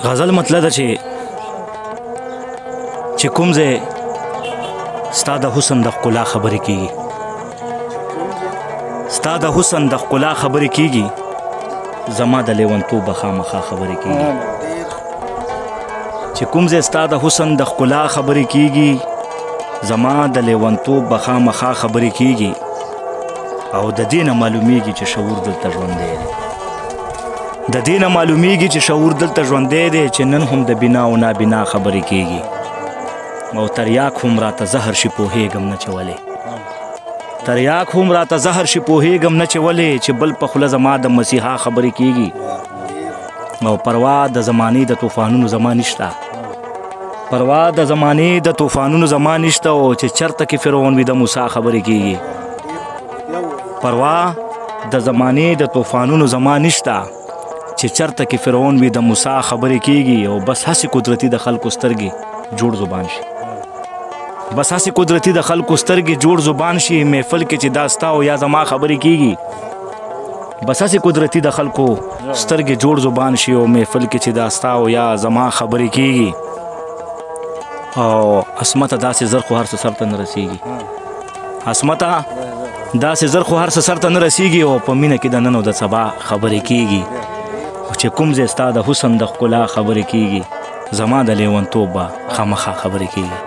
غزل مطلب ده چې کوم ځای ستا د حسن د ښکلا خبرې کېږي، ستا د حسن د ښکلا خبرې کېږي، زما د لیونتوب به خامخا خبرې کېږي. چې کوم ځای ستا د حسن د ښکلا خبرې کېږي، زما د لیونتوب به خامخا خبرې کېږي. او د دې نه معلومیږي چې شعور دلته ژوندی دی، د دې نه معلومیږي چې شعور دلته ژوندی دی، چې نن هم د بنا او نابنا خبرې کېږي. او تریاک هم راته زهر شي پوهېږم نه چې ولې، تریاک هم راته زهر شي پوهېږم نه چې ولې، چې بل په خوله زما د مسیحا خبرې کېږي. او پروا د زمانې د طوفانونو زما نشته، پروا د زمانې د طوفانونو زما نشته. او چې چرته کې فرعون وي د موسی خبرې کېږي، پروا د زمانې د طوفانونو زما نشته. چې چرته کې فرعون وي د موسی خبرې کېږي. او بس هسې قدرتي د خلکو سترګې جوړ زبان شي، بس هسې قدرتي د خلکو سترګې جوړ زبان شي. محفل کې چې دا ستا او یا زما خبرې کېږي، بس هسې قدرتي د خلکو سترګې جوړ زبان شي. او محفل کې چې دا ستا او یا زما خبرې کېږي. او عصمته داسې زر خو هر څه سر ته نه رسېږي، عصمته داسې زر خو هر څه سر ته نه رسېږي. او په مینه کې د نن او د سبا خبرې کېږي. چې کوم ځای ستا د حسن د ښکلا خبرې کېږي، زما د لیونتوب به خامخا خبرې کېږي.